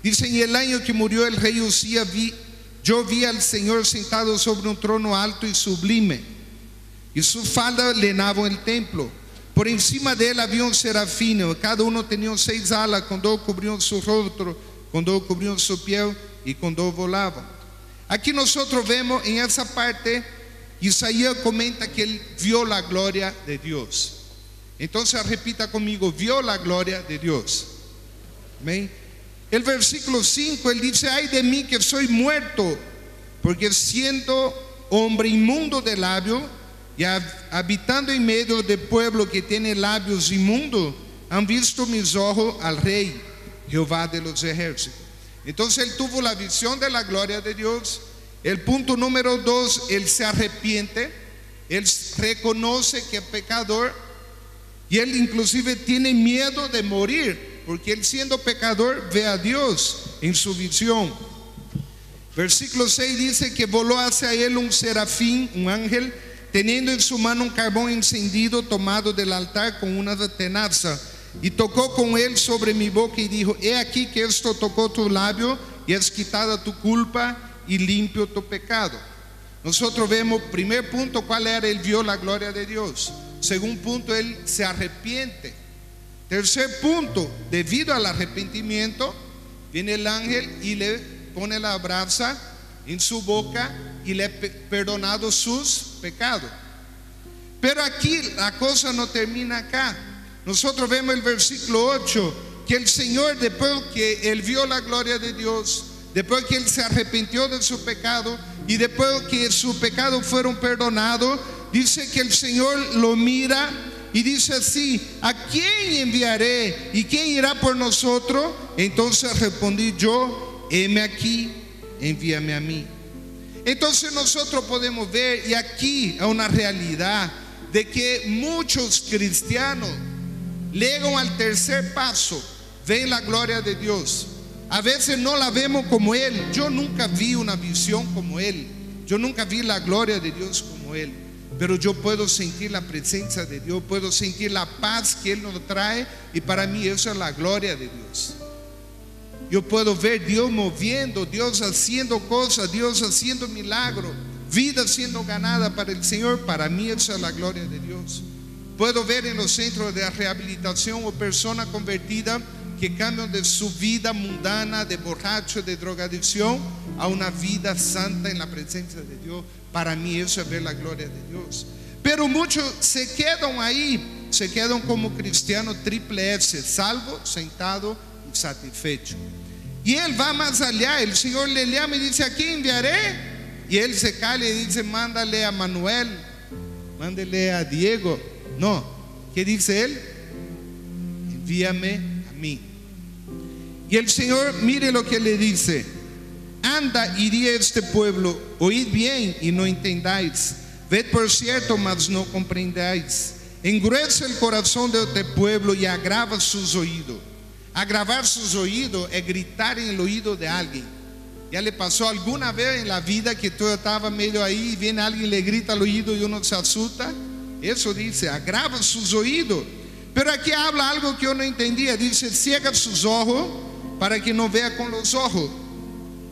Dice: y el año que murió el rey Usías, yo vi al Señor sentado sobre un trono alto y sublime, y su falda llenaba el templo. Por encima de él había un serafín, cada uno tenía 6 alas, con 2 cubrían su rostro, con 2 cubrían su pie y con 2 volaban. Aquí nosotros vemos en esa parte, Isaías comenta que él vio la gloria de Dios. Entonces repita conmigo: vio la gloria de Dios. Amén. El versículo 5, él dice: ay de mí que soy muerto, porque siendo hombre inmundo de labio y habitando en medio de pueblo que tiene labios inmundos, han visto mis ojos al rey, Jehová de los ejércitos. Entonces él tuvo la visión de la gloria de Dios. El punto número 2, él se arrepiente, él reconoce que es pecador, y él inclusive tiene miedo de morir, porque él, siendo pecador, ve a Dios en su visión. Versículo 6 dice que voló hacia él un serafín, un ángel, teniendo en su mano un carbón encendido tomado del altar con una tenaza, y tocó con él sobre mi boca y dijo: he aquí que esto tocó tu labio, y es quitada tu culpa y limpio tu pecado. Nosotros vemos, primer punto, cuál era: él vio la gloria de Dios. Segundo punto, él se arrepiente. Tercer punto, debido al arrepentimiento, viene el ángel y le pone la brasa en su boca y le ha perdonado sus pecados. Pero aquí la cosa no termina acá. Nosotros vemos el versículo 8, que el Señor, después que él vio la gloria de Dios, después que él se arrepintió de su pecado y después que sus pecados fueron perdonados, dice que el Señor lo mira y dice así: ¿a quién enviaré? ¿Y quién irá por nosotros? Entonces respondí yo: heme aquí, envíame a mí. Entonces nosotros podemos ver, y aquí hay una realidad, de que muchos cristianos llegan al tercer paso, ven la gloria de Dios. A veces no la vemos como él. Yo nunca vi una visión como él, yo nunca vi la gloria de Dios como él, pero yo puedo sentir la presencia de Dios, puedo sentir la paz que él nos trae, y para mí eso es la gloria de Dios. Yo puedo ver Dios moviendo, Dios haciendo cosas, Dios haciendo milagros, vida siendo ganada para el Señor. Para mí esa es la gloria de Dios. Puedo ver en los centros de rehabilitación o personas convertidas que cambian de su vida mundana, de borracho, de drogadicción, a una vida santa en la presencia de Dios. Para mí eso es ver la gloria de Dios. Pero muchos se quedan ahí, se quedan como cristianos triple S, salvo, sentado y satisfecho. Y él va más allá. El Señor le llama y dice: ¿a quién enviaré? Y él se calla y dice: mándale a Manuel, mándale a Diego. No, ¿qué dice él? Envíame a mí. Y el Señor, mire lo que le dice: anda y di a este pueblo, oíd bien y no entendáis, ved por cierto, mas no comprendáis. Engruesa el corazón de este pueblo y agrava sus oídos. Agravar sus oídos es gritar en el oído de alguien. ¿Ya le pasó alguna vez en la vida que tú estabas medio ahí y viene alguien y le grita al oído y uno se asusta? Eso dice: agrava sus oídos. Pero aquí habla algo que yo no entendía. Dice: ciega sus ojos para que no vea con los ojos,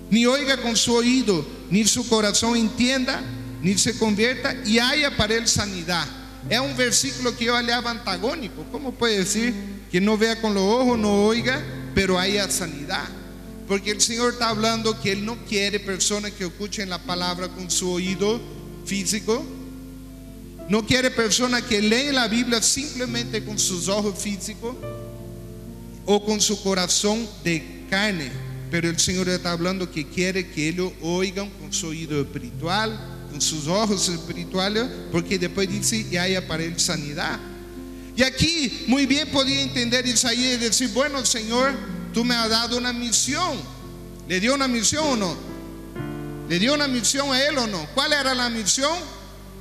ni oiga con su oído, ni su corazón entienda, ni se convierta y haya para él sanidad. Es un versículo que yo hallaba antagónico. ¿Cómo puede decir que no vea con los ojos, no oiga, pero haya sanidad? Porque el Señor está hablando que él no quiere personas que escuchen la palabra con su oído físico. No quiere personas que leen la Biblia simplemente con sus ojos físicos o con su corazón de carne. Pero el Señor está hablando que quiere que ellos oigan con su oído espiritual, con sus ojos espirituales, porque después dice: y haya para él sanidad. Y aquí muy bien podía entender Isaías y decir: bueno, Señor, tú me has dado una misión. ¿Le dio una misión o no? ¿Le dio una misión a él o no? ¿Cuál era la misión?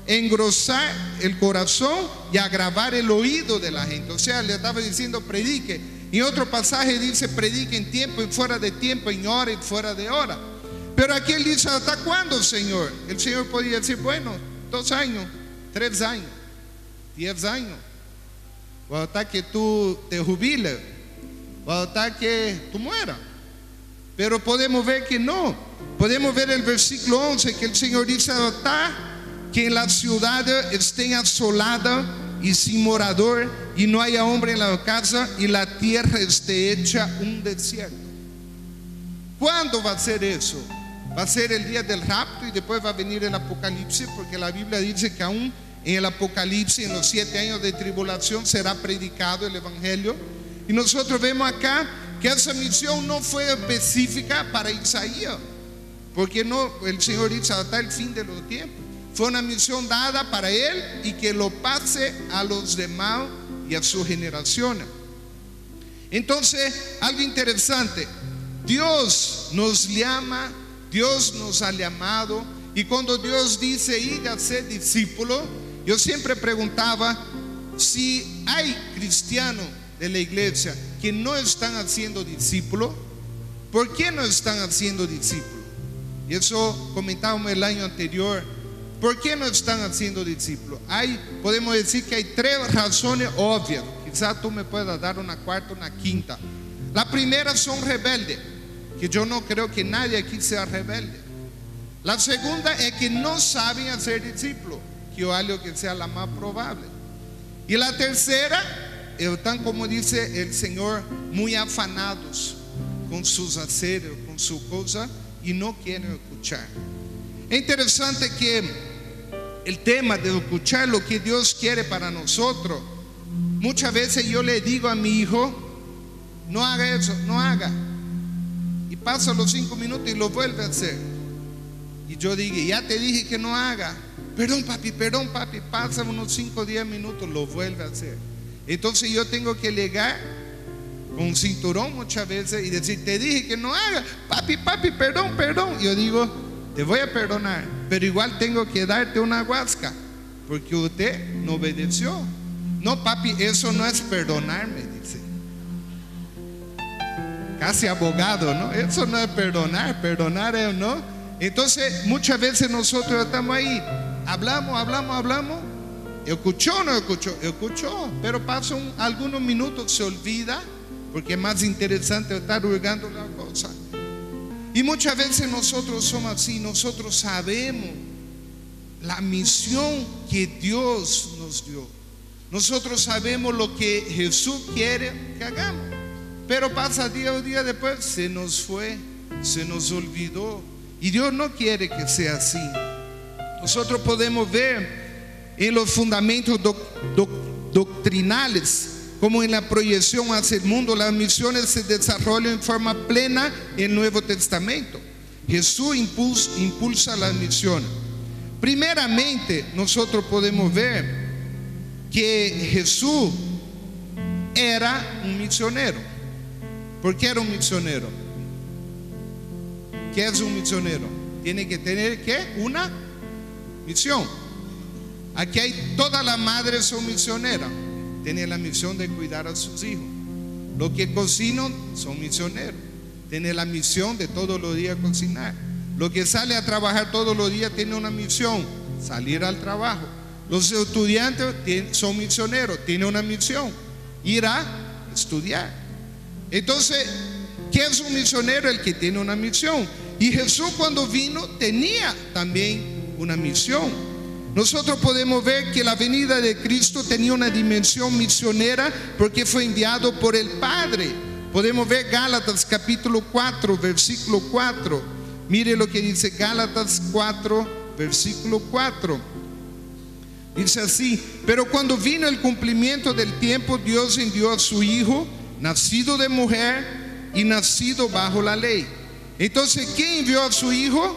Engrosar el corazón y agravar el oído de la gente. O sea, le estaba diciendo: predique. En otro pasaje dice: predique en tiempo y fuera de tiempo, en hora y fuera de hora. Pero aquí él dice: ¿hasta cuándo, Señor? El Señor podía decir: bueno, 2 años, 3 años, 10 años, o hasta que tú te jubiles, o hasta que tú mueras. Pero podemos ver que no. Podemos ver el versículo 11 que el Señor dice: que en la ciudad esté asolada y sin morador, y no haya hombre en la casa, y la tierra esté hecha un desierto. ¿Cuándo va a ser eso? Va a ser el día del rapto y después va a venir el Apocalipsis, porque la Biblia dice que aún en el Apocalipsis, en los 7 años de tribulación, será predicado el Evangelio. Y nosotros vemos acá que esa misión no fue específica para Isaías, porque no, el Señor dice hasta el fin de los tiempos. Fue una misión dada para él y que lo pase a los demás y a sus generaciones. Entonces, algo interesante, Dios nos llama, Dios nos ha llamado, y cuando Dios dice ir a ser discípulo, yo siempre preguntaba si hay cristianos de la iglesia que no están haciendo discípulos. ¿Por qué no están haciendo discípulos? Y eso comentábamos el año anterior. ¿Por qué no están haciendo discípulos? Podemos decir que hay 3 razones obvias. Quizás tú me puedas dar una cuarta, una quinta. La primera, son rebeldes, que yo no creo que nadie aquí sea rebelde. La segunda es que no saben hacer discípulos, que yo algo que sea la más probable. Y la tercera, están, como dice el Señor, muy afanados con sus haceres, con sus cosas, y no quieren escuchar. Es interesante que el tema de escuchar lo que Dios quiere para nosotros, muchas veces yo le digo a mi hijo: no haga eso, no haga, y pasa los 5 minutos y lo vuelve a hacer. Y yo digo: ya te dije que no haga. Perdón papi, pasa unos 5 o 10 minutos, lo vuelve a hacer. Entonces yo tengo que llegar con un cinturón muchas veces y decir: te dije que no haga, papi, perdón. Yo digo: te voy a perdonar, pero igual tengo que darte una guasca, porque usted no obedeció. No papi, eso no es perdonarme, dice. Casi abogado, ¿no? Eso no es perdonar es no. Entonces muchas veces nosotros estamos ahí, hablamos. ¿Escuchó o no escuchó? Escuchó, pero pasan algunos minutos, se olvida, porque es más interesante estar hurgando la cosa. Y muchas veces nosotros somos así. Nosotros sabemos la misión que Dios nos dio. Nosotros sabemos lo que Jesús quiere que hagamos, pero pasa día o día después, se nos fue, se nos olvidó. Y Dios no quiere que sea así. Nosotros podemos ver en los fundamentos doctrinales, como en la proyección hacia el mundo, las misiones se desarrollan en forma plena en el Nuevo Testamento. Jesús impulsa las misiones. Primeramente, nosotros podemos ver que Jesús era un misionero. ¿Por qué era un misionero? ¿Qué es un misionero? Tiene que tener una misión. Aquí hay, todas las madres son misioneras. Tienen la misión de cuidar a sus hijos. Los que cocinan son misioneros. Tienen la misión de todos los días cocinar. Los que salen a trabajar todos los días tienen una misión: salir al trabajo. Los estudiantes son misioneros, tienen una misión: ir a estudiar. Entonces, ¿qué es un misionero? El que tiene una misión. Y Jesús, cuando vino, tenía también una misión. Nosotros podemos ver que la venida de Cristo tenía una dimensión misionera, porque fue enviado por el Padre. Podemos ver Gálatas capítulo 4, versículo 4. Mire lo que dice Gálatas 4, versículo 4. Dice así: pero cuando vino el cumplimiento del tiempo, Dios envió a su Hijo, nacido de mujer y nacido bajo la ley. Entonces, ¿quién envió a su Hijo?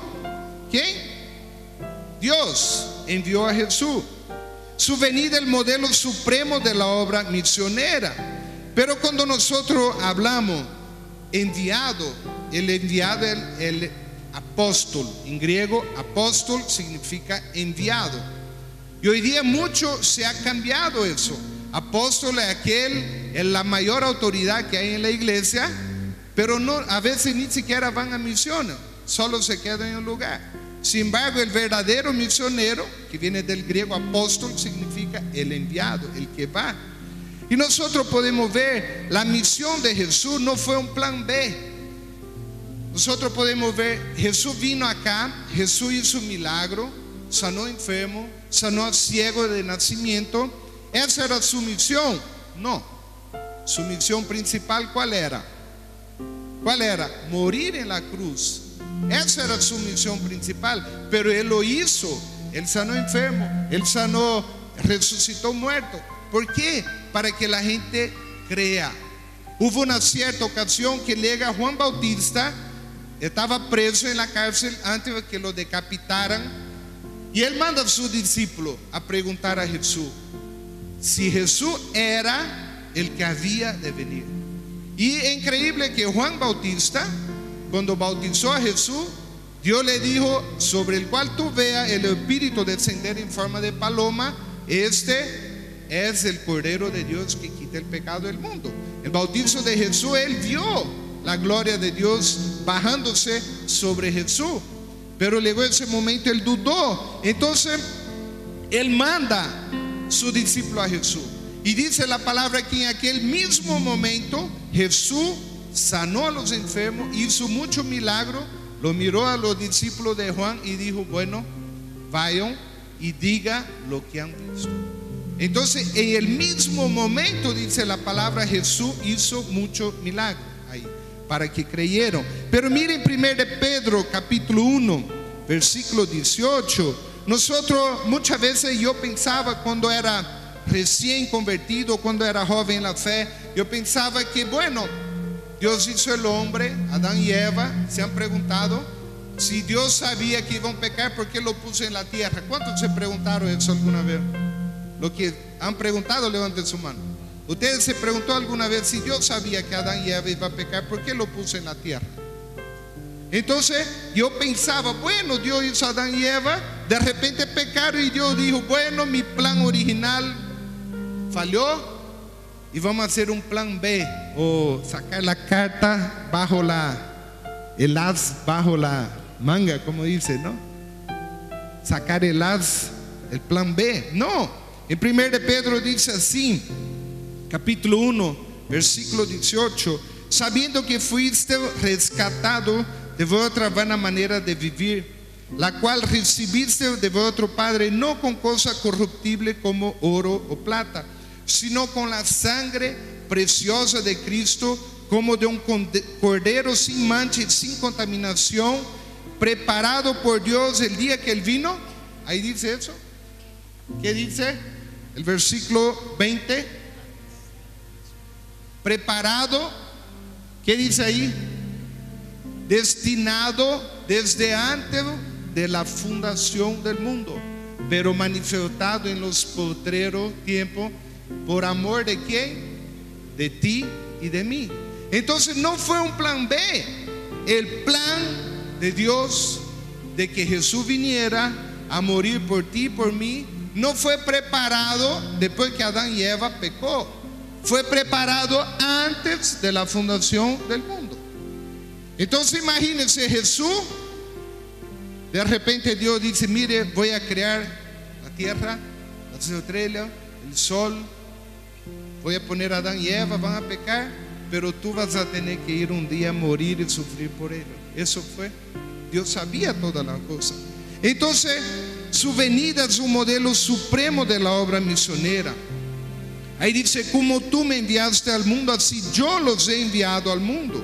¿Quién? Dios envió a Jesús. Su venida es el modelo supremo de la obra misionera. Pero cuando nosotros hablamos enviado, el enviado es el apóstol. En griego, apóstol significa enviado. Y hoy día mucho se ha cambiado eso. Apóstol es la mayor autoridad que hay en la iglesia, pero no, a veces ni siquiera van a misiones, solo se quedan en un lugar. Sin embargo, el verdadero misionero, que viene del griego apóstol, significa el enviado, el que va. Y nosotros podemos ver, la misión de Jesús no fue un plan B. nosotros podemos ver, Jesús vino acá, Jesús hizo un milagro, sanó enfermo, sanó a ciego de nacimiento. Esa era su misión. No, su misión principal, ¿cuál era? ¿Cuál era? Morir en la cruz. Esa era su misión principal, pero Él lo hizo. Él sanó enfermo, Él sanó, resucitó muerto. ¿Por qué? Para que la gente crea. Hubo una cierta ocasión que llega Juan Bautista, estaba preso en la cárcel antes de que lo decapitaran, y él manda a sus discípulos a preguntar a Jesús si Jesús era el que había de venir. Y es increíble que Juan Bautista, cuando bautizó a Jesús, Dios le dijo: sobre el cual tú veas el Espíritu descender en forma de paloma, este es el Cordero de Dios que quita el pecado del mundo. El bautizo de Jesús, él vio la gloria de Dios bajándose sobre Jesús, pero llegó ese momento, él dudó. Entonces él manda su discípulo a Jesús, y dice la palabra que en aquel mismo momento Jesús sanó a los enfermos, hizo muchos milagros, lo miró a los discípulos de Juan y dijo: bueno, vayan y diga lo que han visto. Entonces en el mismo momento, dice la palabra, Jesús hizo muchos milagros ahí para que creyeron. Pero miren 1 de Pedro capítulo 1 versículo 18. Nosotros muchas veces, yo pensaba cuando era recién convertido, cuando era joven en la fe, yo pensaba que bueno, Dios hizo el hombre, Adán y Eva. Se han preguntado si Dios sabía que iban a pecar, ¿por qué lo puso en la tierra? ¿Cuántos se preguntaron eso alguna vez? Lo que han preguntado, levanten su mano. ¿Ustedes se preguntó alguna vez si Dios sabía que Adán y Eva iban a pecar, por qué lo puso en la tierra? Entonces yo pensaba, bueno, Dios hizo a Adán y Eva, de repente pecaron y Dios dijo: bueno, mi plan original falló y vamos a hacer un plan B, o sacar la carta bajo el as bajo la manga, como dice, ¿no? Sacar el as, el plan B. No, en 1 de Pedro dice así, capítulo 1 versículo 18: sabiendo que fuiste rescatado de vuestra vana manera de vivir, la cual recibiste de vuestro Padre, no con cosa corruptible como oro o plata, sino con la sangre preciosa de Cristo, como de un cordero sin mancha y sin contaminación, preparado por Dios el día que Él vino. Ahí dice eso. ¿Qué dice? El versículo 20. Preparado, ¿qué dice ahí? Destinado desde antes de la fundación del mundo, pero manifestado en los postreros tiempos, por amor de quién? De ti y de mí. Entonces no fue un plan B. El plan de Dios de que Jesús viniera a morir por ti y por mí no fue preparado después que Adán y Eva pecó. Fue preparado antes de la fundación del mundo. Entonces imagínense, Jesús, de repente Dios dice: mire, voy a crear la tierra, las estrellas, el sol, voy a poner a Adán y Eva, van a pecar, pero tú vas a tener que ir un día a morir y sufrir por ellos. Eso fue, Dios sabía todas las cosas. Entonces su venida es un modelo supremo de la obra misionera. Ahí dice: como tú me enviaste al mundo, así yo los he enviado al mundo.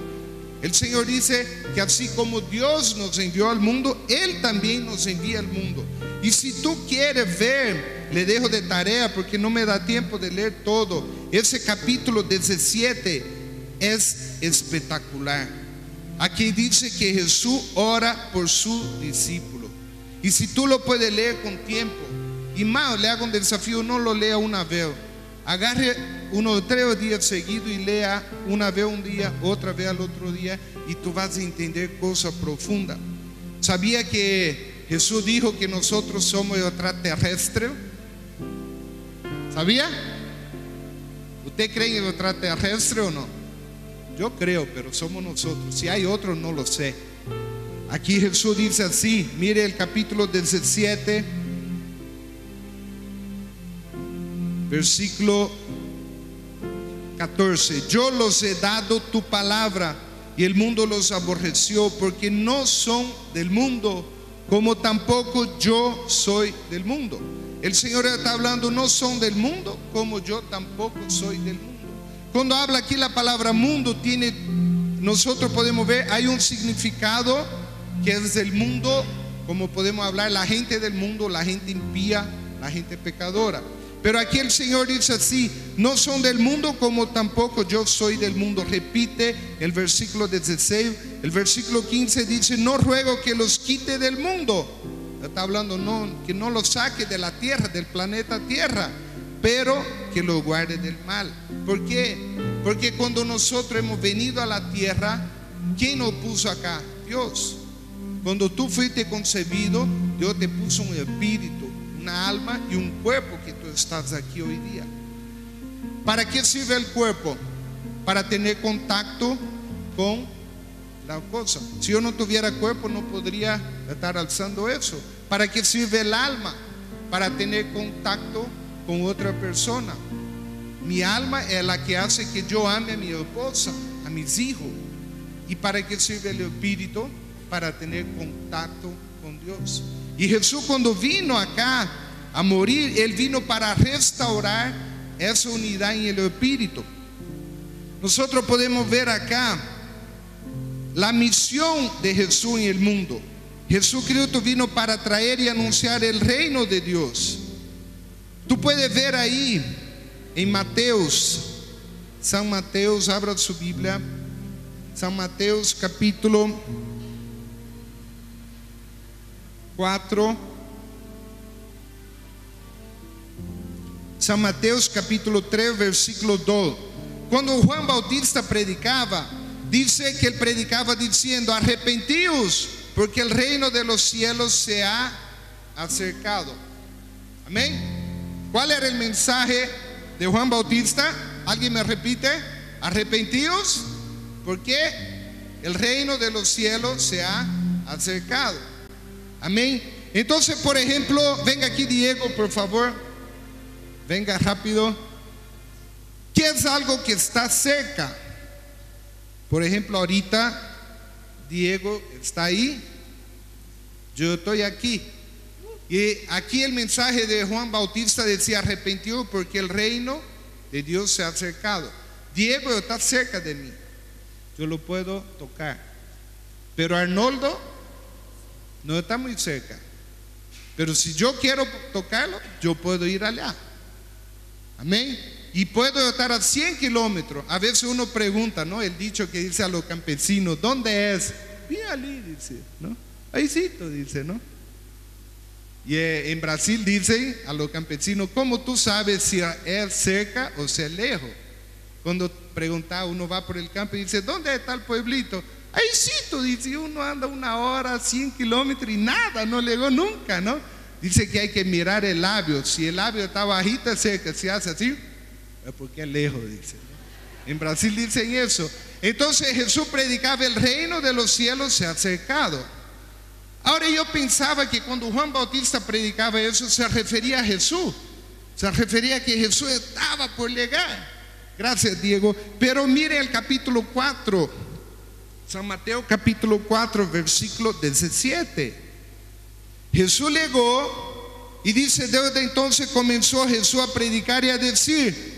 El Señor dice que así como Dios nos envió al mundo, Él también nos envía al mundo. Y si tú quieres ver, le dejo de tarea porque no me da tiempo de leer todo, ese capítulo 17 es espectacular. Aquí dice que Jesús ora por su discípulo. Y si tú lo puedes leer con tiempo, y más, le hago un desafío: no lo lea una vez, agarre unos 3 días seguidos y lea una vez un día, otra vez al otro día, y tú vas a entender cosas profundas. ¿Sabía que Jesús dijo que nosotros somos extraterrestres? ¿Sabía? ¿Usted cree en extraterrestre o no? Yo creo, pero somos nosotros. Si hay otros, no lo sé. Aquí Jesús dice así, mire el capítulo 17 versículo 14: yo los he dado tu palabra, y el mundo los aborreció, porque no son del mundo, como tampoco yo soy del mundo. El Señor está hablando, no son del mundo, como yo tampoco soy del mundo. Cuando habla aquí la palabra mundo, nosotros podemos ver, hay un significado que es del mundo, como podemos hablar, la gente del mundo, la gente impía, la gente pecadora. Pero aquí el Señor dice así: no son del mundo, como tampoco yo soy del mundo. Repite el versículo 16. El versículo 15 dice: no ruego que los quite del mundo. Está hablando que no los saque de la tierra, del planeta Tierra, pero que lo guarde del mal. ¿Por qué? Porque cuando nosotros hemos venido a la tierra, ¿quién nos puso acá? Dios. Cuando tú fuiste concebido, Dios te puso un espíritu, una alma y un cuerpo, que tú estás aquí hoy día. ¿Para qué sirve el cuerpo? Para tener contacto con la cosa. Si yo no tuviera cuerpo, no podría estar alzando eso. ¿Para qué sirve el alma? Para tener contacto con otra persona. Mi alma es la que hace que yo ame a mi esposa, a mis hijos. ¿Y para qué sirve el espíritu? Para tener contacto con Dios. Y Jesús, cuando vino acá a morir, Él vino para restaurar esa unidad en el espíritu. Nosotros podemos ver acá la misión de Jesús en el mundo. Jesucristo vino para traer y anunciar el reino de Dios. Tú puedes ver ahí en Mateos, San Mateos, abra su Biblia, San Mateos capítulo 4, San Mateos capítulo 3, versículo 2. Cuando Juan Bautista predicaba, dice que él predicaba diciendo: arrepentíos, porque el reino de los cielos se ha acercado. Amén. ¿Cuál era el mensaje de Juan Bautista? ¿Alguien me repite? Arrepentíos, porque el reino de los cielos se ha acercado. Amén. Entonces, por ejemplo, venga aquí Diego, por favor. Venga rápido. ¿Qué es algo que está cerca? Por ejemplo, ahorita Diego está ahí, yo estoy aquí. Y aquí el mensaje de Juan Bautista decía: arrepentido porque el reino de Dios se ha acercado. Diego está cerca de mí, yo lo puedo tocar. Pero Arnoldo no está muy cerca. Pero si yo quiero tocarlo, yo puedo ir allá. Amén. Y puedo estar a 100 kilómetros. A veces uno pregunta, ¿no? El dicho que dice a los campesinos: ¿dónde es? Bien allí, dice, ¿no? Ahícito, dice, ¿no? Y en Brasil dicen a los campesinos: ¿cómo tú sabes si es cerca o si es lejos? Cuando pregunta, uno va por el campo y dice: ¿dónde está el pueblito? Ahícito, dice. Y uno anda 1 hora, 100 kilómetros y nada, no llegó nunca, ¿no? Dice que hay que mirar el labio. Si el labio está bajito, cerca, si hace así, es porque es lejos, dice. En Brasil dicen eso. Entonces Jesús predicaba: el reino de los cielos se ha acercado. Ahora yo pensaba que cuando Juan Bautista predicaba eso, se refería a Jesús. Se refería a que Jesús estaba por llegar. Gracias, Diego. Pero mire el capítulo 4, San Mateo capítulo 4, versículo 17. Jesús llegó y dice: desde entonces comenzó Jesús a predicar y a decir.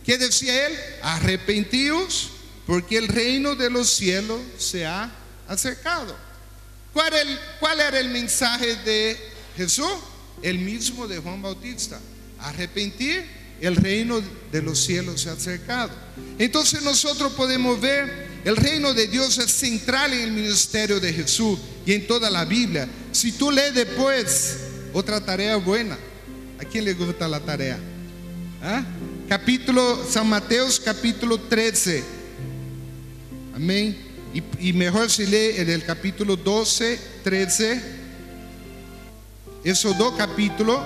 ¿Qué decía él? Arrepentíos, porque el reino de los cielos se ha acercado. ¿Cuál era el mensaje de Jesús? El mismo de Juan Bautista: arrepentir, el reino de los cielos se ha acercado. Entonces nosotros podemos ver, el reino de Dios es central en el ministerio de Jesús y en toda la Biblia. Si tú lees después, otra tarea buena. ¿A quién le gusta la tarea? ¿Ah? San Mateos capítulo 13. Amén. Y mejor si lee en el capítulo 12, 13. Esos 2 capítulos,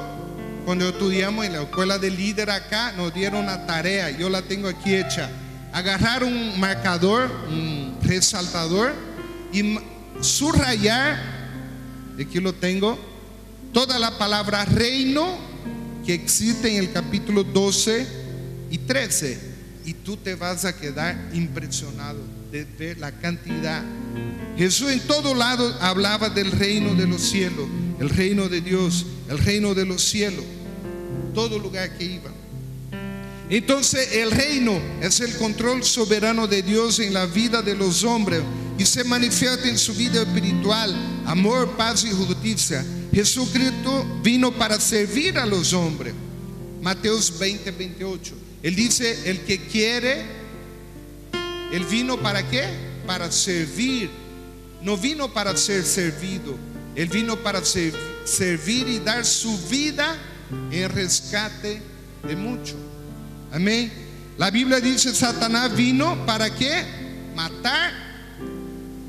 cuando estudiamos en la escuela de líder acá, nos dieron una tarea. Yo la tengo aquí hecha. Agarrar un marcador, un resaltador, y subrayar, aquí lo tengo, toda la palabra reino que existe en el capítulo 12 y 13. Y tú te vas a quedar impresionado de ver la cantidad. Jesús en todo lado hablaba del reino de los cielos, el reino de Dios, el reino de los cielos, todo lugar que iba. Entonces el reino es el control soberano de Dios en la vida de los hombres y se manifiesta en su vida espiritual, amor, paz y justicia. Jesucristo vino para servir a los hombres. Mateos 20, 28. Él dice, el que quiere, Él vino ¿para qué? Para servir. No vino para ser servido. Él vino para servir y dar su vida en rescate de muchos. Amén. La Biblia dice, Satanás vino ¿para qué? Matar,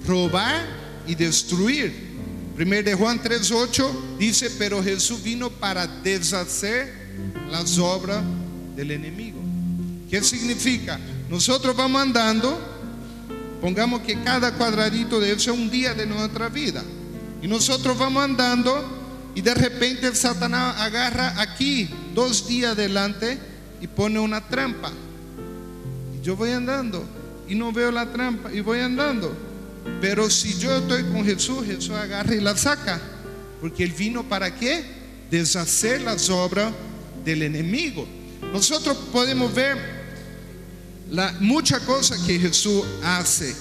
robar y destruir. 1 Juan 3:8 dice, pero Jesús vino para deshacer las obras del enemigo. ¿Qué significa? Nosotros vamos andando, pongamos que cada cuadradito debe ser un día de nuestra vida, y nosotros vamos andando y de repente el Satanás agarra aquí 2 días adelante y pone una trampa, y yo voy andando y no veo la trampa y voy andando. Pero si yo estoy con Jesús, Jesús agarra y la saca, porque Él vino ¿para qué? Deshacer las obras del enemigo. Nosotros podemos ver muchas cosas que Jesús hace.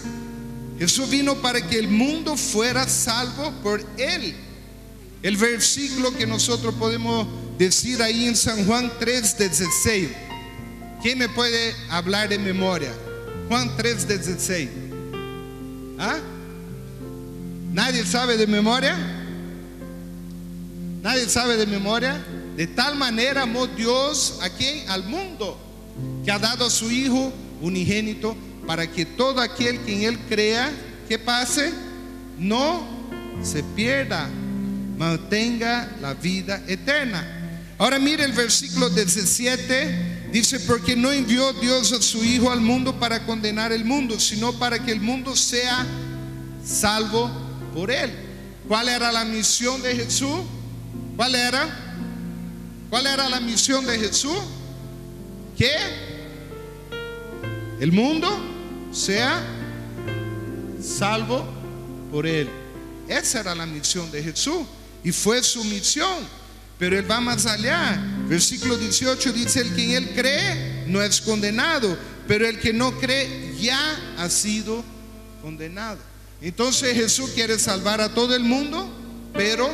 Jesús vino para que el mundo fuera salvo por Él. El versículo que nosotros podemos decir ahí en San Juan 3:16. ¿Quién me puede hablar de memoria? Juan 3:16. ¿Ah? ¿Nadie sabe de memoria? ¿Nadie sabe de memoria? De tal manera amó Dios ¿a quién? Al mundo, que ha dado a su Hijo unigénito, para que todo aquel que en Él crea, ¿qué pase? No se pierda, mas tenga la vida eterna. Ahora mire el versículo 17. Dice, porque no envió Dios a su Hijo al mundo para condenar el mundo, sino para que el mundo sea salvo por Él. ¿Cuál era la misión de Jesús? ¿Cuál era la misión de Jesús? Que el mundo sea salvo por Él. Esa era la misión de Jesús y fue su misión. Pero Él va más allá. Versículo 18 dice, el que en Él cree no es condenado, pero el que no cree ya ha sido condenado. Entonces Jesús quiere salvar a todo el mundo, pero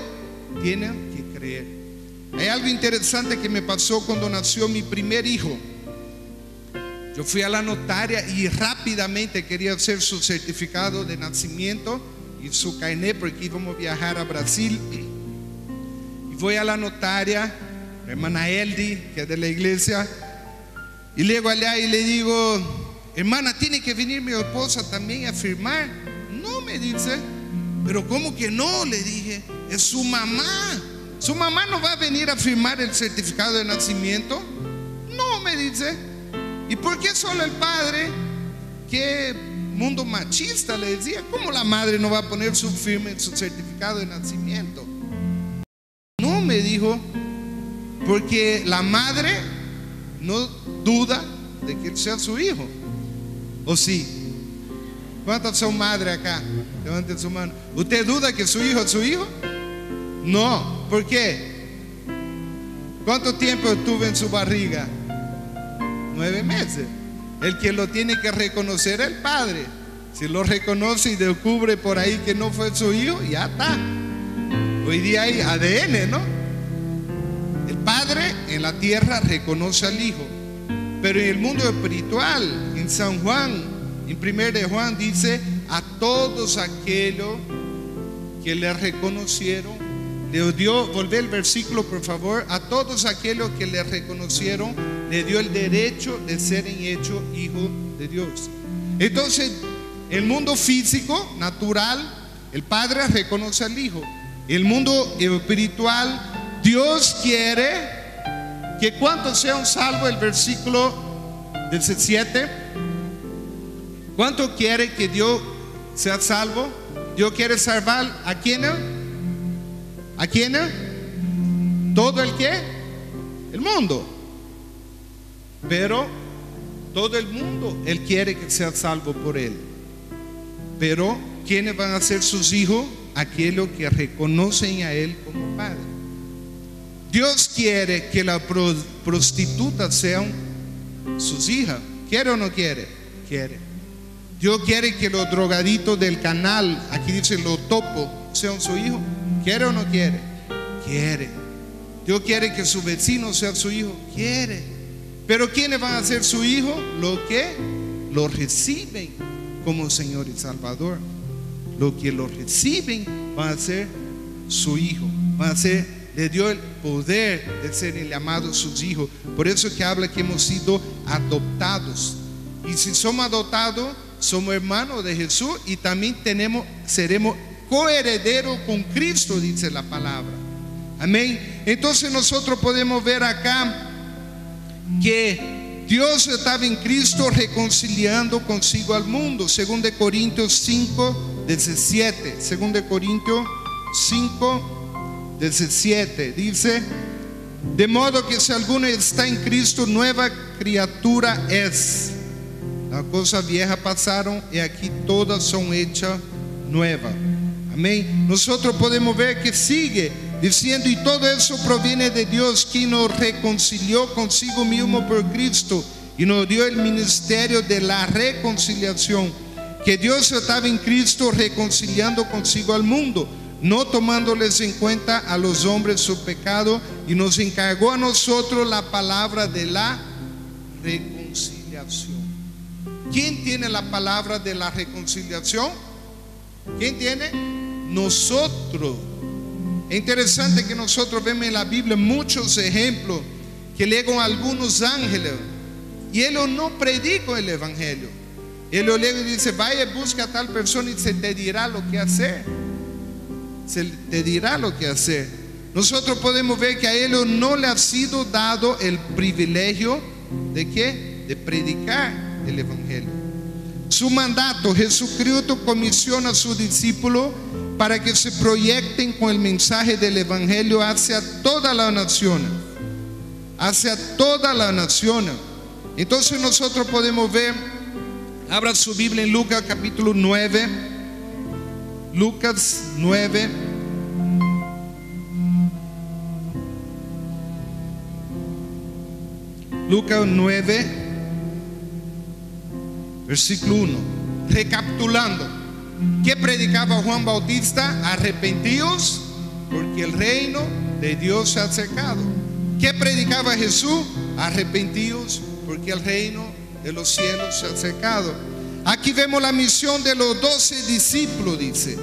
tienen que creer. Hay algo interesante que me pasó cuando nació mi primer hijo. Yo fui a la notaria y rápidamente quería hacer su certificado de nacimiento y su carnet, porque íbamos a viajar a Brasil. Voy a la notaria, la hermana Eldi, que es de la iglesia, y llego allá y le digo, hermana, tiene que venir mi esposa también a firmar. No, me dice. Pero ¿cómo que no? Le dije, es su mamá. ¿Su mamá no va a venir a firmar el certificado de nacimiento? No, me dice. ¿Y por qué solo el padre? Qué mundo machista, le decía. ¿Cómo la madre no va a poner su firma en su certificado de nacimiento? No, me dijo, porque la madre no duda de que sea su hijo. ¿O sí? ¿Cuántas son madres acá? Levanten su mano. ¿Usted duda que su hijo es su hijo? No. ¿Por qué? ¿Cuánto tiempo estuvo en su barriga? 9 meses. El que lo tiene que reconocer es el padre. Si lo reconoce y descubre por ahí que no fue su hijo, ya está. Hoy día hay ADN, ¿no? El padre en la tierra reconoce al hijo, pero en el mundo espiritual, en San Juan, en 1 de Juan dice, a todos aquellos que le reconocieron, le dio, volvé el versículo por favor, a todos aquellos que le reconocieron, le dio el derecho de ser hecho hijo de Dios. Entonces, el mundo físico, natural, el padre reconoce al hijo. El mundo espiritual, Dios quiere que cuantos sean salvos. El versículo 17. ¿Cuánto quiere que Dios sea salvo? Dios quiere salvar ¿a quién? ¿A quién? ¿Todo el qué? El mundo. Pero todo el mundo Él quiere que sea salvo por Él. Pero ¿quiénes van a ser sus hijos? Aquellos que reconocen a Él como Padre. Dios quiere que las prostitutas sean sus hijas. ¿Quiere o no quiere? Quiere. Dios quiere que los drogaditos del canal, aquí dice los topos, sean su hijo. ¿Quiere o no quiere? Quiere. Dios quiere que su vecino sea su hijo. Quiere. Pero ¿quiénes van a ser su hijo? Los que lo reciben como Señor y Salvador. Los que lo reciben van a ser su hijo. Van a ser, le dio el poder de ser llamados sus hijos. Por eso que habla que hemos sido adoptados. Y si somos adoptados, somos hermanos de Jesús y también seremos coherederos con Cristo, dice la palabra. Amén. Entonces nosotros podemos ver acá que Dios estaba en Cristo reconciliando consigo al mundo. 2 Corintios 5, 17. 2 Corintios 5, 17 dice: de modo que si alguno está en Cristo, nueva criatura es. Las cosas viejas pasaron y aquí todas son hechas nuevas. Amén. Nosotros podemos ver que sigue diciendo: y todo eso proviene de Dios, quien nos reconcilió consigo mismo por Cristo y nos dio el ministerio de la reconciliación. Que Dios estaba en Cristo reconciliando consigo al mundo, no tomándoles en cuenta a los hombres su pecado, y nos encargó a nosotros la palabra de la reconciliación. ¿Quién tiene la palabra de la reconciliación? ¿Quién tiene? Nosotros. Es interesante que nosotros vemos en la Biblia muchos ejemplos que llegan algunos ángeles y ellos no predican el evangelio. Ellos llegan y dicen: vaya, busca a tal persona y se te dirá lo que hacer. Se te dirá lo que hacer. Nosotros podemos ver que a ellos no le ha sido dado el privilegio de ¿qué? De predicar el evangelio. Su mandato: Jesucristo comisiona a sus discípulos para que se proyecten con el mensaje del evangelio hacia toda la nación. Hacia toda la nación. Entonces nosotros podemos ver, abra su Biblia en Lucas capítulo 9. Lucas 9. Lucas 9, versículo 1. Recapitulando, ¿qué predicaba Juan Bautista? Arrepentíos, porque el reino de Dios se ha acercado. ¿Qué predicaba Jesús? Arrepentíos, porque el reino de los cielos se ha acercado. Aquí vemos la misión de los 12 discípulos. Dice: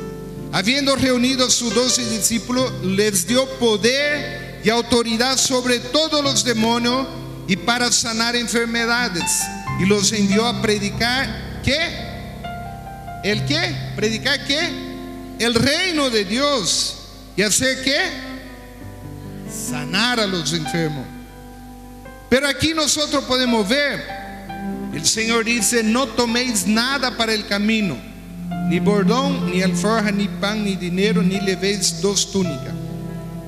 habiendo reunido a sus 12 discípulos, les dio poder y autoridad sobre todos los demonios y para sanar enfermedades, y los envió a predicar ¿qué? ¿El qué? ¿Predicar qué? El reino de Dios. ¿Y hacer qué? Sanar a los enfermos. Pero aquí nosotros podemos ver, el Señor dice: no toméis nada para el camino, ni bordón, ni alforja, ni pan, ni dinero, ni levéis 2 túnicas.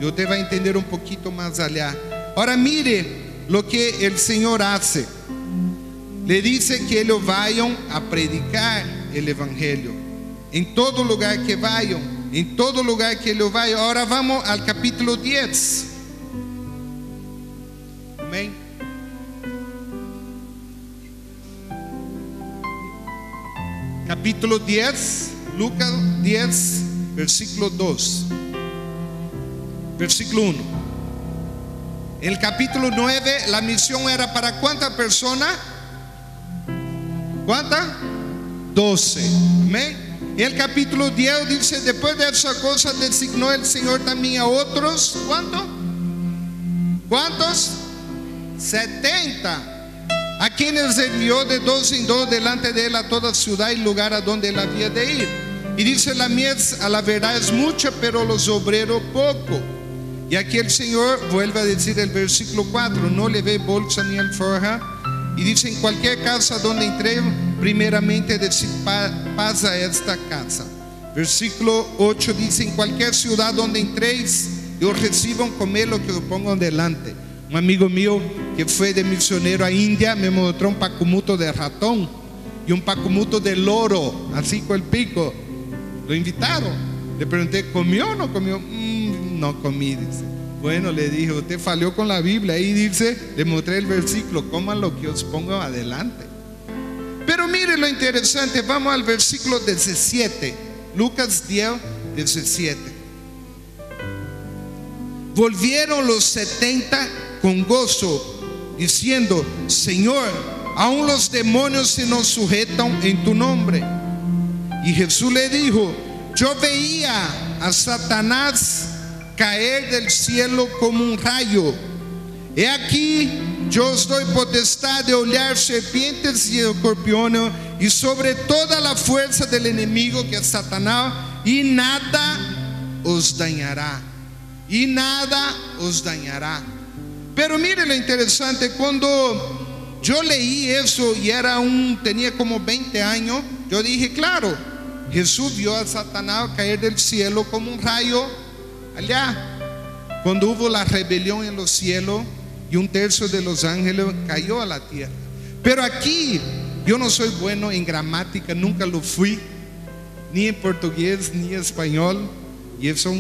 Y usted va a entender un poquito más allá. Ahora mire lo que el Señor hace. Le dice que ellos vayan a predicar el evangelio en todo lugar que vayan, en todo lugar que ellos vayan. Ahora vamos al capítulo 10. Amén. Capítulo 10, Lucas 10, versículo 2, versículo 1. En el capítulo 9 la misión era para ¿cuántas personas? ¿Cuántas? 12. Amén. En el capítulo 10 dice: después de esa cosa designó el Señor también a otros. ¿Cuántos? ¿Cuántos? 70. A quienes envió de 2 en 2 delante de él a toda ciudad y lugar a donde él había de ir. Y dice: la mies a la verdad es mucha, pero los obreros poco. Y aquí el Señor vuelve a decir el versículo 4: no le ve bolsa ni alforja. Y dice: en cualquier casa donde entré, primeramente decir paz a esta casa. Versículo 8 dice: en cualquier ciudad donde entréis y os reciban, comer lo que os pongan delante. Un amigo mío que fue de misionero a India me mostró un pacumuto de ratón. y un pacumuto de loro, así con el pico. Lo invitaron. Le pregunté, ¿comió o no comió? No comí, dice. Bueno, le dije, usted falló con la Biblia. Ahí dice, le mostré el versículo, coman lo que os pongo adelante. Pero mire lo interesante, vamos al versículo 17, Lucas 10, 17. Volvieron los 70 con gozo, diciendo, Señor, aún los demonios se nos sujetan en tu nombre. Y Jesús le dijo, yo veía a Satanás caer del cielo como un rayo. He aquí, yo os doy potestad de hollar serpientes y escorpiones y sobre toda la fuerza del enemigo, que es Satanás, y nada os dañará. Y nada os dañará. Pero mire lo interesante, cuando yo leí eso y tenía como 20 años, yo dije, claro, Jesús vio a Satanás caer del cielo como un rayo allá, cuando hubo la rebelión en los cielos y un tercio de los ángeles cayó a la tierra. Pero aquí yo no soy bueno en gramática, nunca lo fui, ni en portugués ni en español, y eso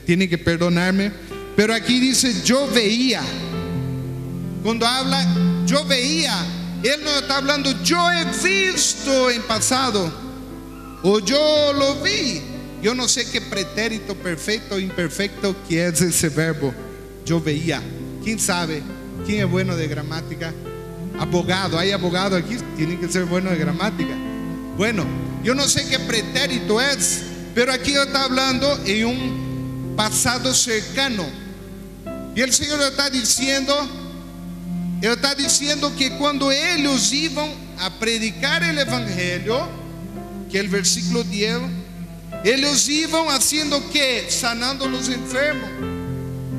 tiene que perdonarme. Pero aquí dice yo veía. Cuando habla yo veía, él no está hablando yo he visto en pasado o yo lo vi. Yo no sé qué pretérito perfecto o imperfecto que es ese verbo. Yo veía. ¿Quién sabe? ¿Quién es bueno de gramática? Abogado. Hay abogado aquí, tiene que ser bueno de gramática. Bueno, yo no sé qué pretérito es, pero aquí está hablando en un pasado cercano. Y el Señor está diciendo que cuando ellos iban a predicar el evangelio, que el versículo 10, ellos iban haciendo que sanando los enfermos.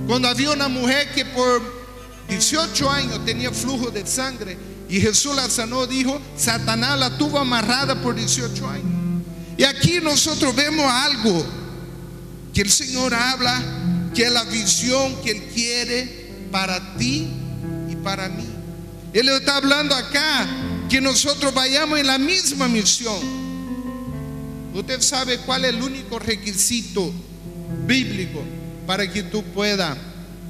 Cuando había una mujer que por 18 años tenía flujo de sangre y Jesús la sanó, dijo, Satanás la tuvo amarrada por 18 años. Y aquí nosotros vemos algo que el Señor habla, que es la visión que Él quiere para ti y para mí. Él está hablando acá que nosotros vayamos en la misma misión. Usted sabe cuál es el único requisito bíblico para que tú puedas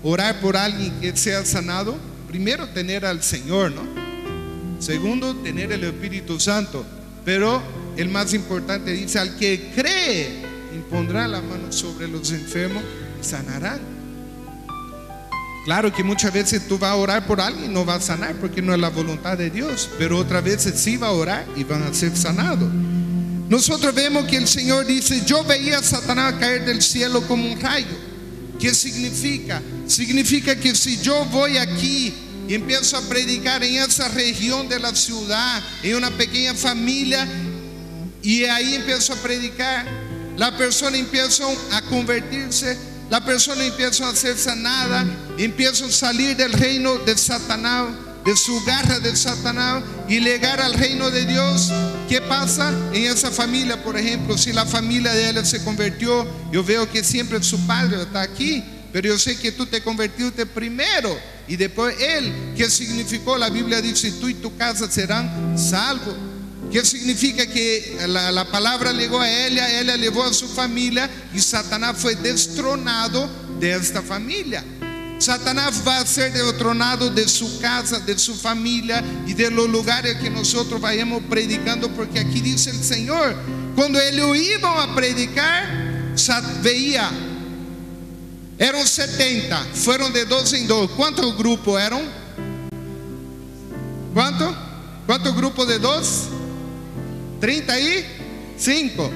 orar por alguien que sea sanado. Primero, tener al Señor, ¿no? Segundo, tener el Espíritu Santo. Pero el más importante dice, al que cree, impondrá la mano sobre los enfermos y sanarán. Claro que muchas veces tú vas a orar por alguien y no vas a sanar porque no es la voluntad de Dios, pero otras veces sí va a orar y van a ser sanados. Nosotros vemos que el Señor dice, yo veía a Satanás caer del cielo como un rayo. ¿Qué significa? Significa que si yo voy aquí y empiezo a predicar en esa región de la ciudad, en una pequeña familia, y ahí empiezo a predicar, la persona empieza a convertirse, la persona empieza a ser sanada, empieza a salir del reino de Satanás, de su garra de Satanás, y llegar al reino de Dios. ¿Qué pasa en esa familia? Por ejemplo, si la familia de él se convirtió, yo veo que siempre su padre está aquí, pero yo sé que tú te convertiste primero y después él. ¿Qué significó? La Biblia dice, tú y tu casa serán salvos. ¿Qué significa? Que la palabra llegó a ella llevó a su familia y Satanás fue destronado de esta familia. Satanás va a ser destronado de su casa, de su familia y de los lugares que nosotros vayamos predicando, porque aquí dice el Señor, cuando ellos iban a predicar, veía, eran 70, fueron de 2 en 2. ¿Cuántos grupos eran? ¿Cuántos grupos de 2? 35.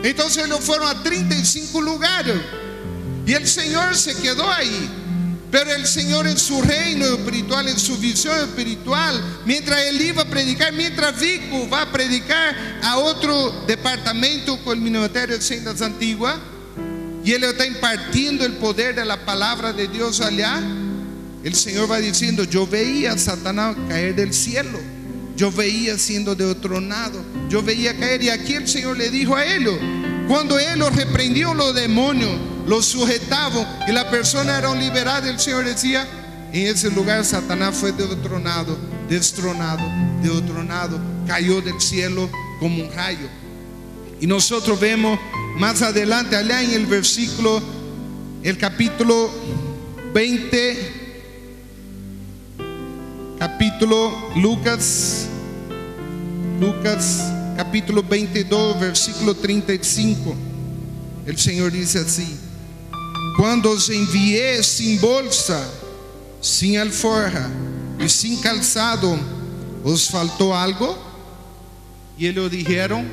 Entonces ellos fueron a 35 lugares y el Señor se quedó ahí. Pero el Señor en su reino espiritual, en su visión espiritual, mientras él iba a predicar, mientras Vico va a predicar a otro departamento con el ministerio de Sendas Antiguas, y él está impartiendo el poder de la palabra de Dios allá, el Señor va diciendo, yo veía a Satanás caer del cielo, yo veía siendo destronado, yo veía caer. Y aquí el Señor le dijo a ellos, cuando él los reprendió, los demonios los sujetaban y la persona era liberada, el Señor decía, en ese lugar Satanás fue destronado destronado, cayó del cielo como un rayo. Y nosotros vemos más adelante, allá en el versículo, el capítulo 20, capítulo Lucas capítulo 22, versículo 35. El Señor dice así: cuando os envié sin bolsa, sin alforja y sin calzado, ¿os faltó algo? Y ellos dijeron,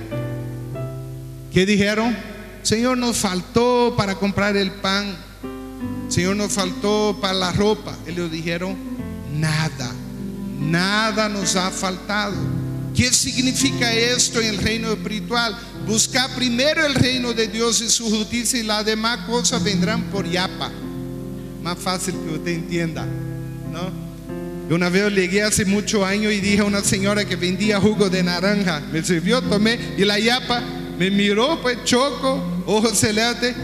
¿qué dijeron? Señor, nos faltó para comprar el pan, Señor, nos faltó para la ropa. Ellos dijeron, nada nos ha faltado. ¿Qué significa esto en el reino espiritual? Buscar primero el reino de Dios y su justicia, y las demás cosas vendrán por yapa. Más fácil que usted entienda, ¿no? Yo una vez llegué hace muchos años y dije a una señora que vendía jugo de naranja, me sirvió, tomé, y la yapa me miró, pues choco, ojos celestes.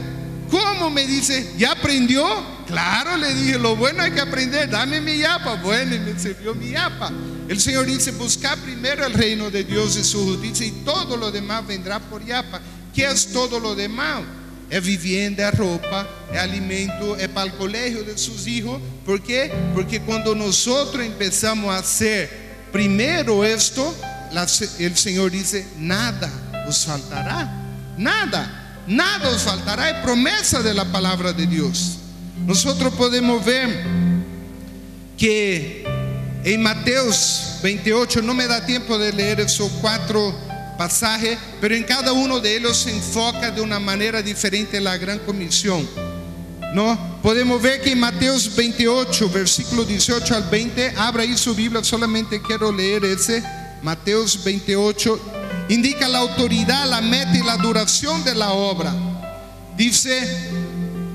¿Cómo? Me dice, ¿ya aprendió? Claro, le dije, lo bueno hay que aprender, dame mi yapa. Bueno, y me sirvió mi yapa. El Señor dice, buscar primero el reino de Dios y su justicia, y todo lo demás vendrá por yapa. ¿Qué es todo lo demás? Es vivienda, es ropa, es alimento, es para el colegio de sus hijos. ¿Por qué? Porque cuando nosotros empezamos a hacer primero esto, el Señor dice, nada os faltará, nada os faltará. Es promesa de la palabra de Dios. Nosotros podemos ver que en Mateos 28, no me da tiempo de leer esos 4 pasajes, pero en cada uno de ellos se enfoca de una manera diferente la gran comisión, ¿no? Podemos ver que en Mateos 28, versículo 18 al 20, abra ahí su Biblia, solamente quiero leer ese. Mateos 28 indica la autoridad, la meta y la duración de la obra. Dice: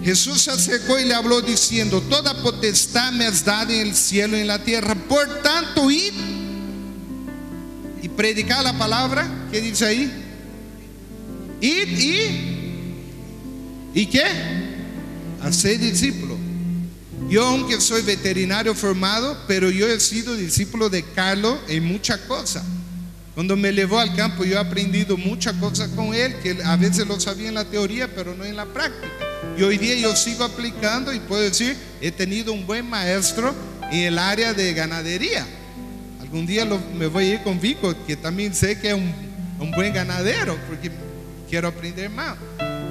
Jesús se acercó y le habló diciendo: toda potestad me es dada en el cielo y en la tierra, por tanto id y predicad la palabra. ¿Qué dice ahí? Id y ¿qué? Hacer discípulos. Yo, aunque soy veterinario formado, pero yo he sido discípulo de Carlos en muchas cosas. Cuando me llevó al campo, yo he aprendido muchas cosas con él, que a veces lo sabía en la teoría, pero no en la práctica. Y hoy día yo sigo aplicando, y puedo decir, he tenido un buen maestro en el área de ganadería. Algún día me voy a ir con Vico, que también sé que es un buen ganadero, porque quiero aprender más.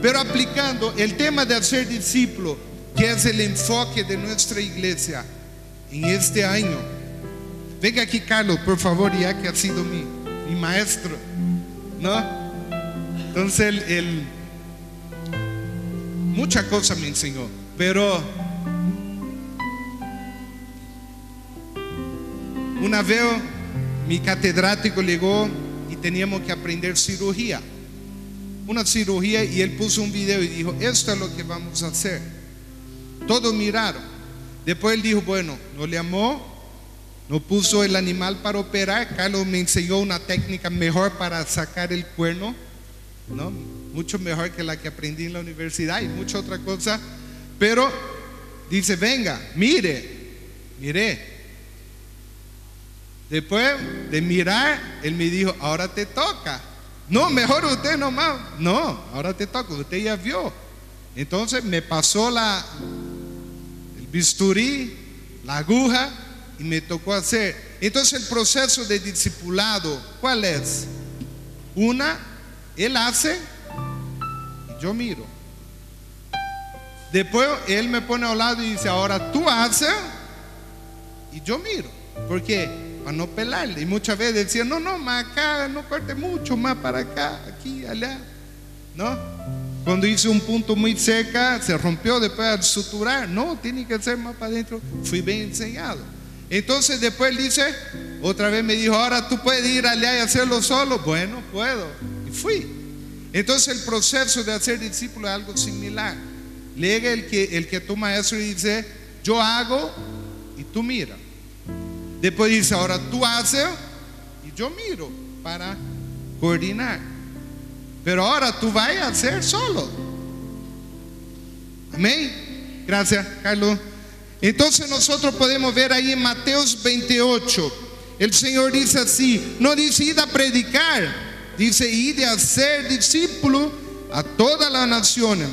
Pero aplicando el tema de hacer discípulo, que es el enfoque de nuestra iglesia en este año. Venga aquí, Carlos, por favor, ya que ha sido mi maestro, ¿no? Entonces muchas cosas me enseñó, pero una vez mi catedrático llegó y teníamos que aprender cirugía, una cirugía, y él puso un video y dijo: esto es lo que vamos a hacer. Todos miraron. Después él dijo: bueno, nos llamó, nos puso el animal para operar. Carlos me enseñó una técnica mejor para sacar el cuerno, ¿no? Mucho mejor que la que aprendí en la universidad y mucha otra cosa. Pero dice: venga, mire. Después de mirar, él me dijo: ahora te toca. No, mejor usted nomás. No, ahora te toca, usted ya vio. Entonces me pasó el bisturí, la aguja, y me tocó hacer. Entonces el proceso de discipulado, ¿cuál es? Él hace y yo miro. Después él me pone a un lado y dice: ahora tú haces y yo miro. ¿Por qué? Para no pelarle. Y muchas veces decía: no, más acá, no corte mucho, más para acá, aquí, allá, ¿no? Cuando hice un punto muy cerca, se rompió después al suturar. No, tiene que ser más para adentro. Fui bien enseñado. Entonces después él dice, otra vez me dijo: ahora tú puedes ir allá y hacerlo solo. Bueno, puedo. Y fui. Entonces el proceso de hacer discípulo es algo similar. Llega el que tu maestro y dice: yo hago y tú miras. Después dice: ahora tú haces y yo miro para coordinar. Pero ahora tú vas a hacer solo. Amén. Gracias, Carlos. Entonces nosotros podemos ver ahí en Mateos 28, el Señor dice así, no dice id a predicar, dice id a ser discípulo a todas las naciones,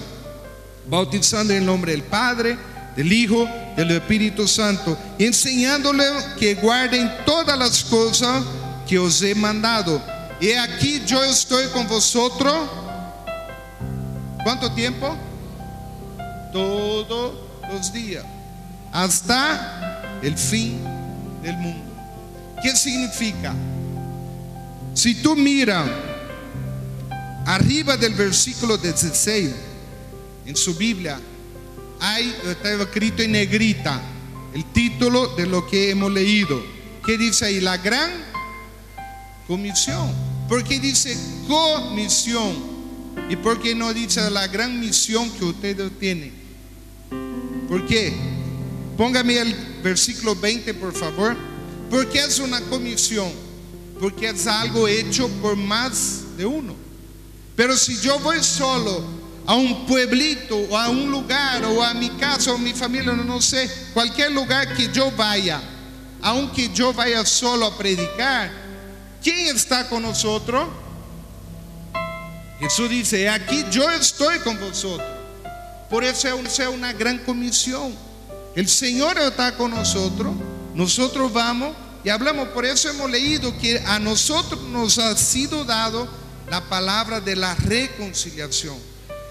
bautizando en el nombre del Padre, del Hijo, del Espíritu Santo, y enseñándole que guarden todas las cosas que os he mandado. Y aquí yo estoy con vosotros. ¿Cuánto tiempo? Todos los días, hasta el fin del mundo. ¿Qué significa? Si tú miras arriba del versículo 16 en su Biblia, está escrito en negrita el título de lo que hemos leído. ¿Qué dice ahí? La gran comisión. ¿Por qué dice comisión? ¿Y por qué no dice la gran misión que ustedes tienen? ¿Por qué? Póngame el versículo 20, por favor. ¿Por qué es una comisión? Porque es algo hecho por más de uno. Pero si yo voy solo a un pueblito o a un lugar o a mi casa o a mi familia, no sé, cualquier lugar que yo vaya, aunque yo vaya solo a predicar, ¿quién está con nosotros? Jesús dice, aquí yo estoy con vosotros. Por eso es una gran comisión. El Señor está con nosotros, nosotros vamos y hablamos. Por eso hemos leído que a nosotros nos ha sido dado la palabra de la reconciliación.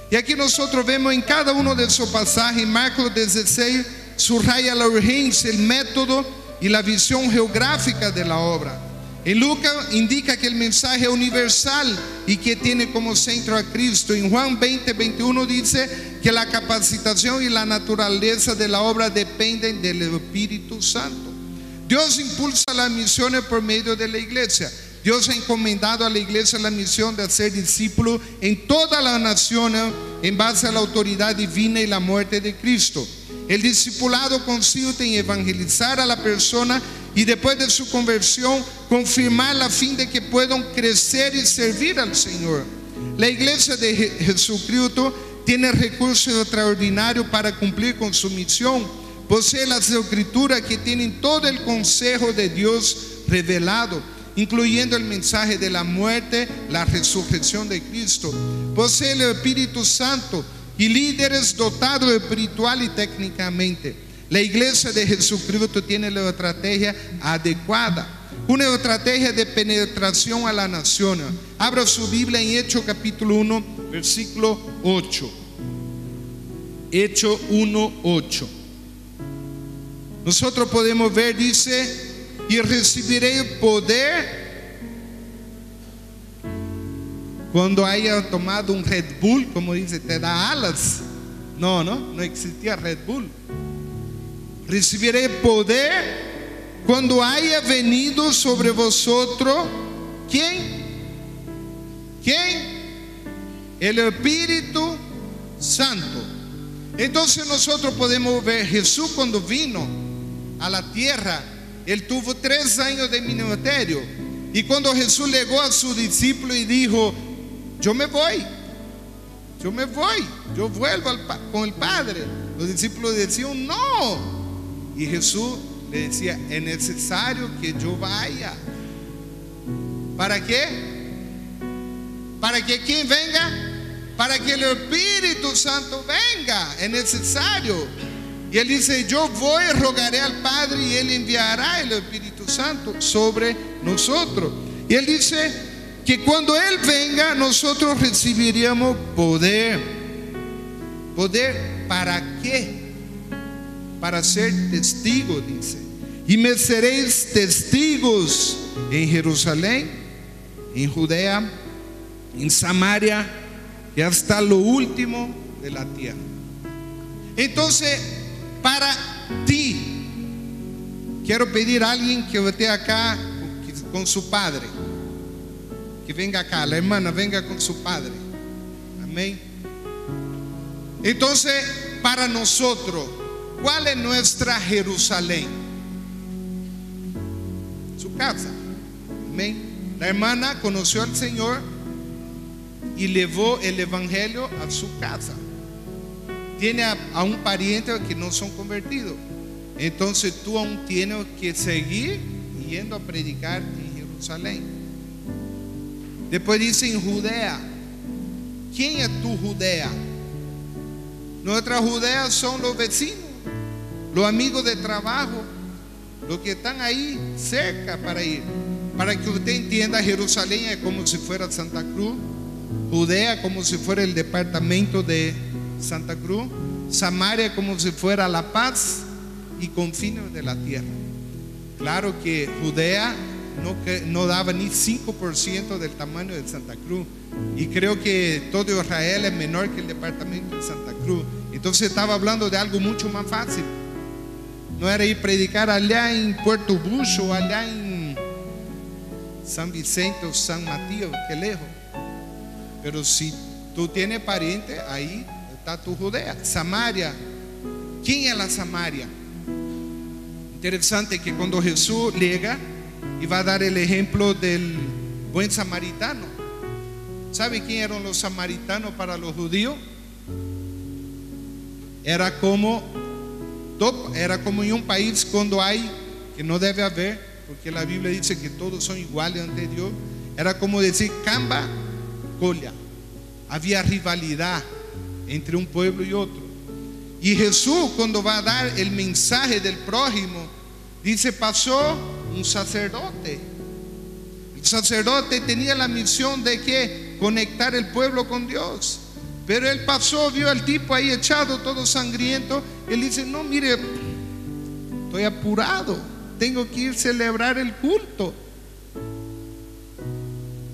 Y aquí nosotros vemos en cada uno de esos pasajes. Marcos 16 subraya la urgencia, el método y la visión geográfica de la obra. En Lucas indica que el mensaje es universal y que tiene como centro a Cristo. En Juan 20:21 dice que la capacitación y la naturaleza de la obra dependen del Espíritu Santo. Dios impulsa las misiones por medio de la iglesia. Dios ha encomendado a la iglesia la misión de hacer discípulos en todas las naciones en base a la autoridad divina y la muerte de Cristo. El discipulado consiste en evangelizar a la persona y después de su conversión confirmarla a fin de que puedan crecer y servir al Señor. La iglesia de Jesucristo tiene recursos extraordinarios para cumplir con su misión. Posee las escrituras que tienen todo el consejo de Dios revelado, incluyendo el mensaje de la muerte, la resurrección de Cristo. Posee el Espíritu Santo y líderes dotados espiritual y técnicamente. La iglesia de Jesucristo tiene la estrategia adecuada, una estrategia de penetración a la nación. Abra su Biblia en Hechos capítulo 1, versículo 8. Hechos 1, 8. Nosotros podemos ver, dice, y recibiré poder cuando haya tomado un Red Bull, como dice, te da alas. No existía Red Bull. Recibiré poder cuando haya venido sobre vosotros. ¿Quién? El Espíritu Santo. Entonces nosotros podemos ver Jesús cuando vino a la tierra. Él tuvo 3 años de ministerio. Y cuando Jesús llegó a sus discípulos y dijo, yo me voy, yo vuelvo con el Padre, los discípulos decían, no. Y Jesús le decía, es necesario que yo vaya. ¿Para qué? ¿Para que quién venga? Para que el Espíritu Santo venga. Es necesario. Y él dice, yo voy, rogaré al Padre y él enviará el Espíritu Santo sobre nosotros. Y él dice que cuando él venga nosotros recibiríamos poder. ¿Poder para qué? Para ser testigos, dice. Y me seréis testigos en Jerusalén, en Judea, en Samaria y hasta lo último de la tierra. Entonces, para ti, quiero pedir a alguien que esté acá con su padre, que venga acá, la hermana venga con su padre. Amén. Entonces, para nosotros, ¿cuál es nuestra Jerusalén? Su casa. Amén. La hermana conoció al Señor y llevó el evangelio a su casa. Tiene a un pariente que no son convertidos. Entonces tú aún tienes que seguir yendo a predicar en Jerusalén. Después dice en Judea. ¿Quién es tu Judea? Nuestra Judea son los vecinos, los amigos de trabajo, los que están ahí cerca para ir. Para que usted entienda, Jerusalén es como si fuera Santa Cruz, Judea como si fuera el departamento de Santa Cruz, Samaria como si fuera La Paz y confines de la tierra. Claro que Judea no daba ni 5% del tamaño de Santa Cruz, y creo que todo Israel es menor que el departamento de Santa Cruz. Entonces estaba hablando de algo mucho más fácil. No era ir a predicar allá en Puerto Bush o allá en San Vicente o San Matías, que lejos. Pero si tú tienes pariente, ahí está tu Judea. Samaria. ¿Quién es la Samaria? Interesante que cuando Jesús llega y va a dar el ejemplo del buen samaritano. ¿Sabe quién eran los samaritanos para los judíos? Era como en un país cuando hay, que no debe haber, porque la Biblia dice que todos son iguales ante Dios. Era como decir Camba, Colla. Había rivalidad entre un pueblo y otro. Y Jesús, cuando va a dar el mensaje del prójimo, dice: pasó un sacerdote. El sacerdote tenía la misión de que conectar el pueblo con Dios. Pero él pasó, vio al tipo ahí echado todo sangriento. Él dice: no, mire, estoy apurado, tengo que ir a celebrar el culto.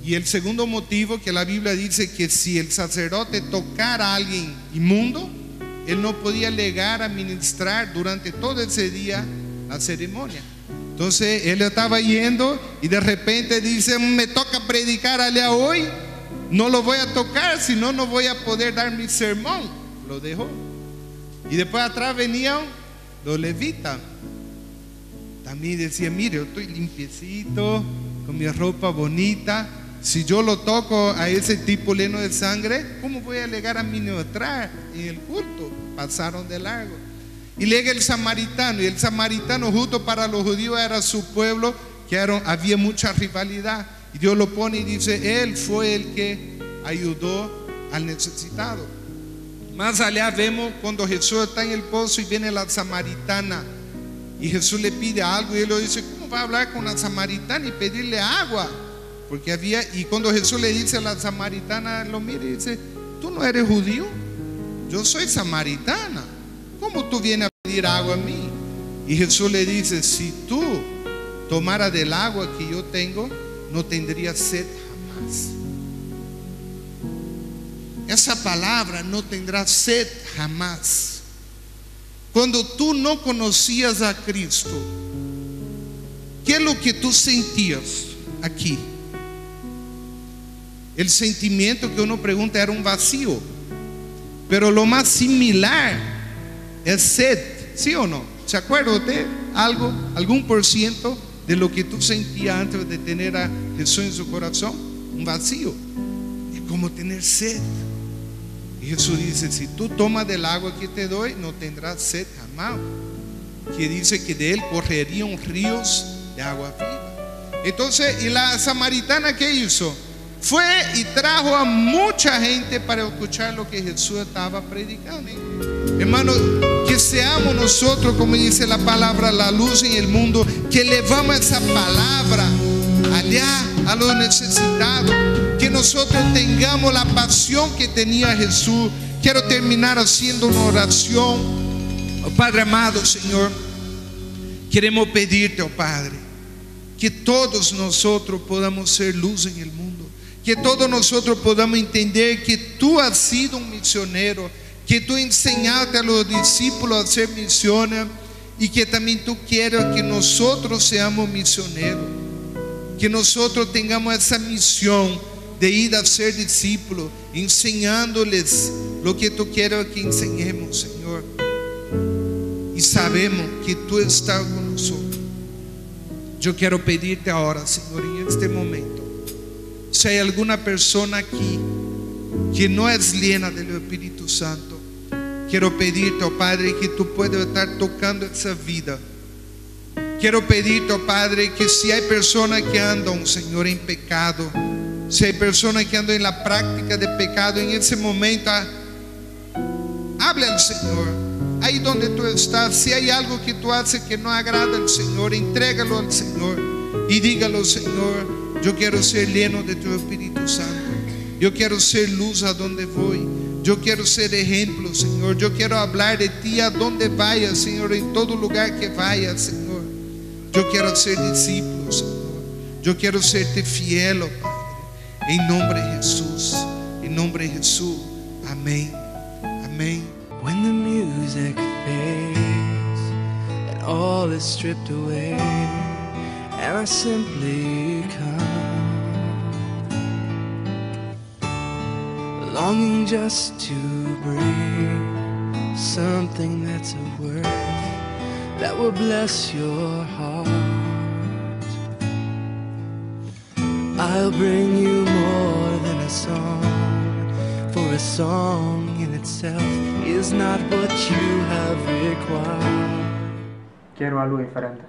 Y el segundo motivo, que la Biblia dice que si el sacerdote tocara a alguien inmundo, él no podía llegar a ministrar durante todo ese día la ceremonia. Entonces él estaba yendo y de repente dice: me toca predicar allá hoy, no lo voy a tocar, si no, no voy a poder dar mi sermón. Lo dejó. Y después atrás venían los levitas. También decía: mire, yo estoy limpiecito, con mi ropa bonita. Si yo lo toco a ese tipo lleno de sangre, ¿cómo voy a llegar a ministrar en el culto? Pasaron de largo. Y llega el samaritano, y el samaritano justo para los judíos era su pueblo, que había mucha rivalidad. Y Dios lo pone y dice: él fue el que ayudó al necesitado. Más allá vemos cuando Jesús está en el pozo y viene la samaritana, y Jesús le pide algo, y él le dice: ¿cómo va a hablar con la samaritana y pedirle agua? Porque y cuando Jesús le dice a la samaritana, lo mira y dice: ¿tú no eres judío? Yo soy samaritana. ¿Cómo tú vienes a pedir agua a mí? Y Jesús le dice: si tú tomaras del agua que yo tengo, no tendrías sed jamás. Esa palabra, no tendrás sed jamás. Cuando tú no conocías a Cristo, ¿qué es lo que tú sentías aquí? El sentimiento que uno pregunta era un vacío, pero lo más similar es sed, ¿sí o no? ¿Se acuerda usted algún por ciento de lo que tú sentías antes de tener a Jesús en su corazón? Un vacío. Es como tener sed. Y Jesús dice: si tú tomas del agua que te doy, no tendrás sed jamás. Que dice que de él correrían ríos de agua viva. Entonces, ¿y la samaritana qué hizo? Fue y trajo a mucha gente para escuchar lo que Jesús estaba predicando. Hermanos, que seamos nosotros, como dice la palabra, la luz en el mundo, que llevamos esa palabra allá a los necesitados, que nosotros tengamos la pasión que tenía Jesús. Quiero terminar haciendo una oración. Oh Padre amado, Señor, queremos pedirte, oh Padre, que todos nosotros podamos ser luz en el mundo, que todos nosotros podamos entender que tú has sido un misionero, que tú enseñaste a los discípulos a hacer misiones, y que también tú quieres que nosotros seamos misioneros, que nosotros tengamos esa misión de ir a ser discípulos, enseñándoles lo que tú quieres que enseñemos, Señor. Y sabemos que tú estás con nosotros. Yo quiero pedirte ahora, Señor, en este momento, si hay alguna persona aquí que no es llena del Espíritu Santo, quiero pedirte, oh Padre, que tú puedas estar tocando esa vida, quiero pedirte, oh Padre, que si hay personas que andan, Señor, en pecado, si hay personas que andan en la práctica de pecado, en ese momento, habla al Señor. Ahí donde tú estás, si hay algo que tú haces que no agrada al Señor, entrégalo al Señor y dígalo: Señor, yo quiero ser lleno de tu Espíritu Santo. Yo quiero ser luz a donde voy. Yo quiero ser ejemplo, Señor. Yo quiero hablar de ti a donde vaya, Señor, en todo lugar que vaya, Señor. Yo quiero ser discípulo, Señor. Yo quiero serte fiel, oh Padre. En nombre de Jesús. En nombre de Jesús. Amén. Amén. When the music fades and all is stripped away, and I simply come, longing just to bring something that's of worth that will bless your heart. I'll bring you more than a song, for a song in itself is not what you have required. Quiero algo diferente.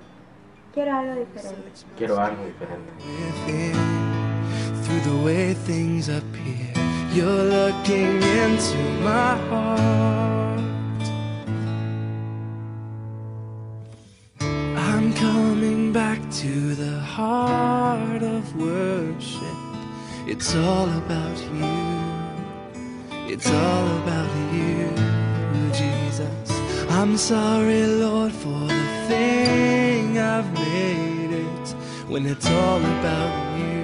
Quiero algo diferente. Quiero algo diferente. Within, through the way things appear, you're looking into my heart. I'm coming back to the heart of worship. It's all about you. It's all about you, Jesus. I'm sorry, Lord, for the thing I've made it, when it's all about you.